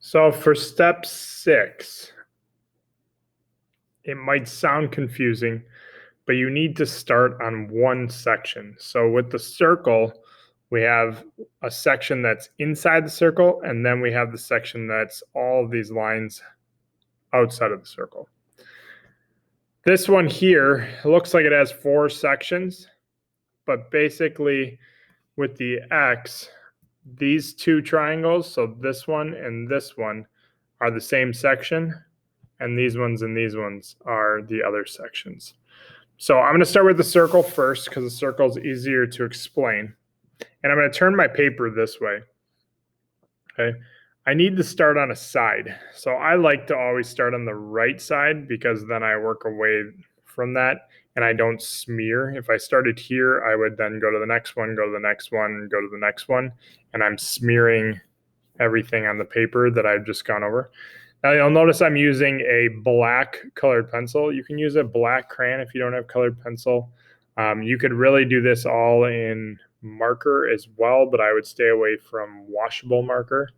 So for step 6, it might sound confusing, but you need to start on one section. So with the circle, we have a section that's inside the circle, and then we have the section that's all of these lines outside of the circle. This one here looks like it has 4 sections, but basically with the X, these 2 triangles, so this one and this one, are the same section, and these ones are the other sections. So I'm going to start with the circle first because the circle is easier to explain. And I'm going to turn my paper this way. Okay. I need to start on a side. So I like to always start on the right side because then I work away from that and I don't smear. If I started here, I would then go to the next one, go to the next one, go to the next one, and I'm smearing everything on the paper that I've just gone over. Now you'll notice I'm using a black colored pencil. You can use a black crayon if you don't have colored pencil. You could really do this all in marker as well, but I would stay away from washable marker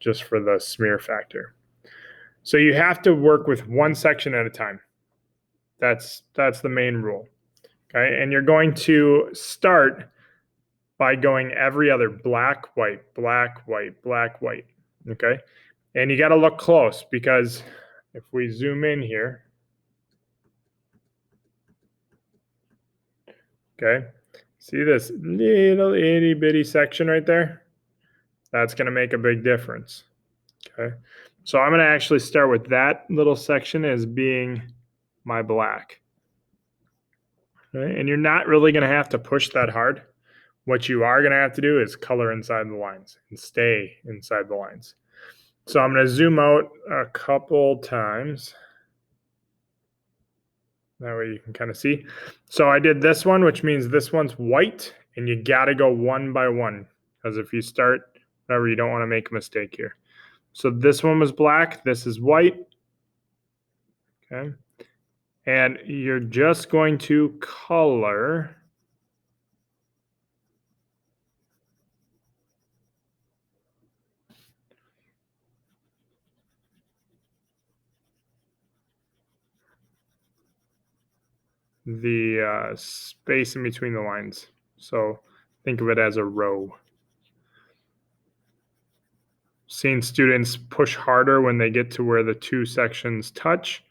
just for the smear factor. So you have to work with one section at a time. That's the main rule. Okay, and you're going to start by going every other black, white, black, white, black, white. Okay. And you got to look close because if we zoom in here, okay, see this little itty bitty section right there? That's going to make a big difference. Okay, so I'm going to actually start with that little section as being my black. Okay? And you're not really going to have to push that hard. What you are going to have to do is color inside the lines and stay inside the lines. So I'm going to zoom out a couple times. That way you can kind of see. So I did this one, which means this one's white, and you got to go one by one. Because if you start, whatever, you don't want to make a mistake here. So this one was black, this is white. Okay. And you're just going to color the space in between the lines. So think of it as a row. Seeing students push harder when they get to where the 2 sections touch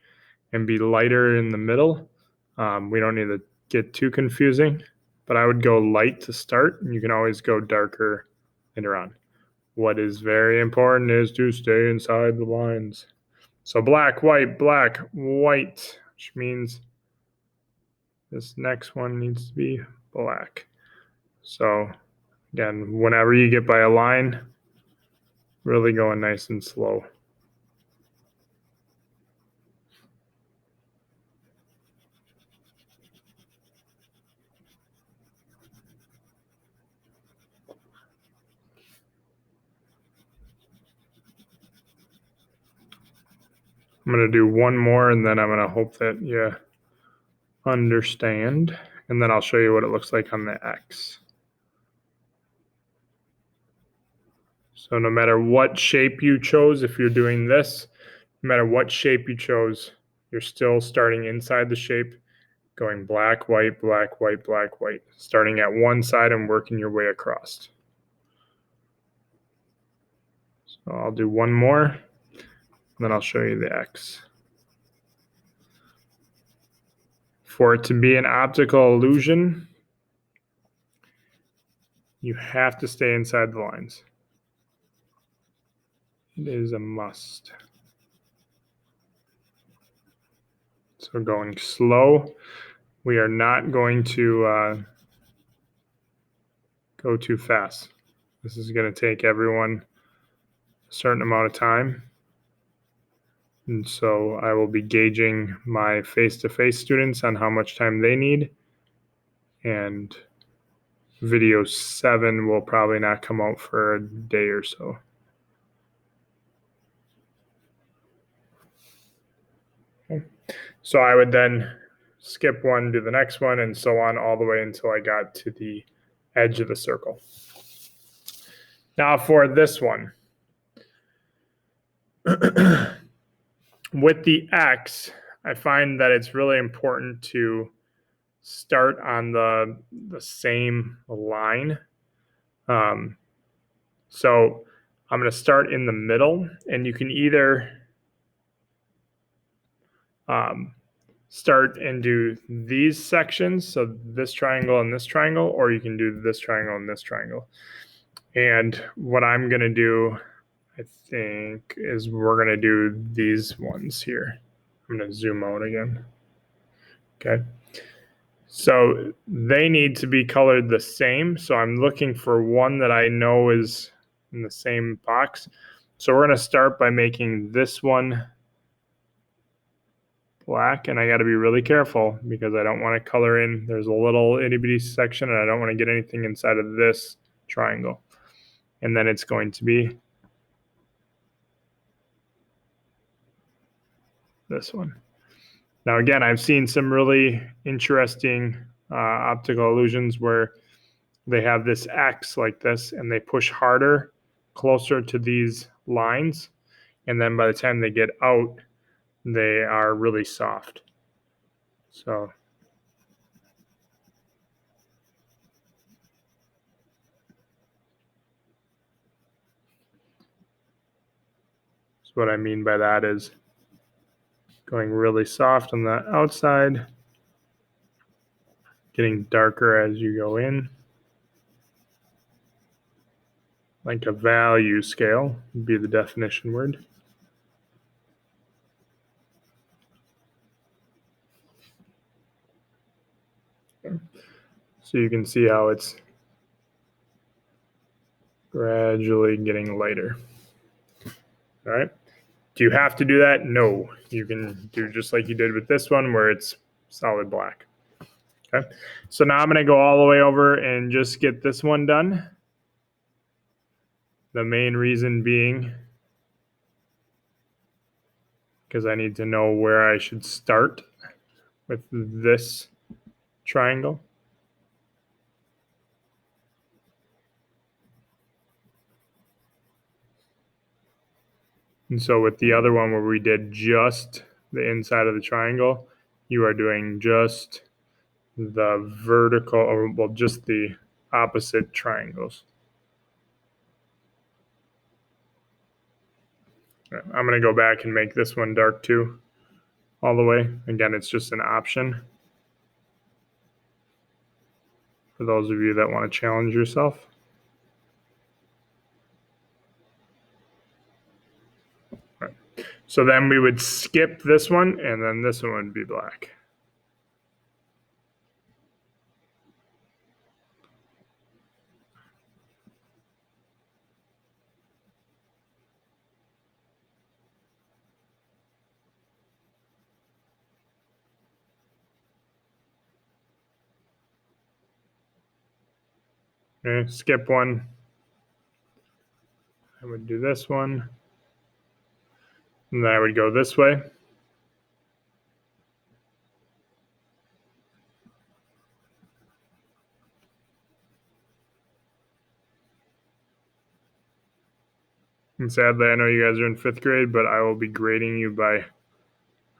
and be lighter in the middle. We don't need to get too confusing, but I would go light to start, and you can always go darker later on. What is very important is to stay inside the lines. So black, white, which means this next one needs to be black. So again, whenever you get by a line, really going nice and slow. I'm going to do one more, and then I'm going to hope that you understand, and then I'll show you what it looks like on the X. So no matter what shape you chose, if you're doing this, no matter what shape you chose, you're still starting inside the shape, going black, white, black, white, black, white, starting at one side and working your way across. So I'll do one more, and then I'll show you the X. For it to be an optical illusion, you have to stay inside the lines. It is a must. So going slow, we are not going to go too fast. This is going to take everyone a certain amount of time. And so I will be gauging my face-to-face students on how much time they need. And video 7 will probably not come out for a day or so. Okay. So I would then skip one, do the next one, and so on all the way until I got to the edge of the circle. Now for this one, With the X, I find that it's really important to start on the same line. So I'm going to start in the middle, and you can either start and do these sections, so this triangle and this triangle, or you can do this triangle and this triangle. And what I'm going to do, I think, is we're going to do these ones here. I'm going to zoom out again. Okay. So they need to be colored the same. So I'm looking for one that I know is in the same box. So we're going to start by making this one black, and I got to be really careful because I don't want to color in. There's a little itty bitty section, and I don't want to get anything inside of this triangle. And then it's going to be this one. Now, again, I've seen some really interesting optical illusions where they have this X like this, and they push harder, closer to these lines. And then by the time they get out, they are really soft. So what I mean by that is going really soft on the outside, getting darker as you go in, like a value scale would be the definition word. So you can see how it's gradually getting lighter. All right. Do you have to do that? No. You can do just like you did with this one where it's solid black. Okay. So now I'm going to go all the way over and just get this one done. The main reason being because I need to know where I should start with this triangle. And so with the other one where we did just the inside of the triangle, you are doing just the vertical, or well, just the opposite triangles. I'm going to go back and make this one dark too, all the way. Again, it's just an option for those of you that want to challenge yourself. Right. So then we would skip this one, and then this one would be black. Okay, skip one. I would do this one. And then I would go this way. And sadly, I know you guys are in 5th grade, but I will be grading you by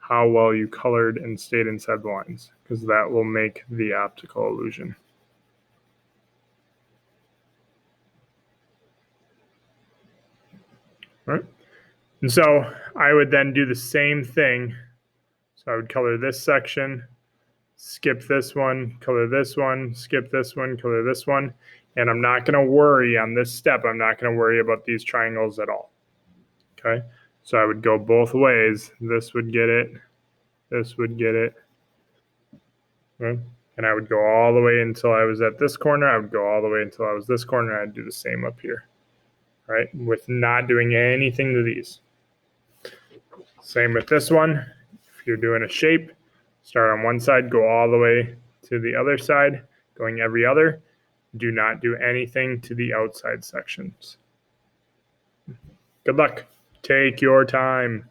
how well you colored and stayed inside the lines, because that will make the optical illusion. All right. And so I would then do the same thing. So I would color this section, skip this one, color this one, skip this one, color this one. And I'm not going to worry on this step. I'm not going to worry about these triangles at all. Okay. So I would go both ways. This would get it. This would get it. Okay. And I would go all the way until I was at this corner. I would go all the way until I was this corner. I'd do the same up here. Right. With not doing anything to these. Same with this one. If you're doing a shape, start on one side, go all the way to the other side, going every other. Do not do anything to the outside sections. Good luck. Take your time.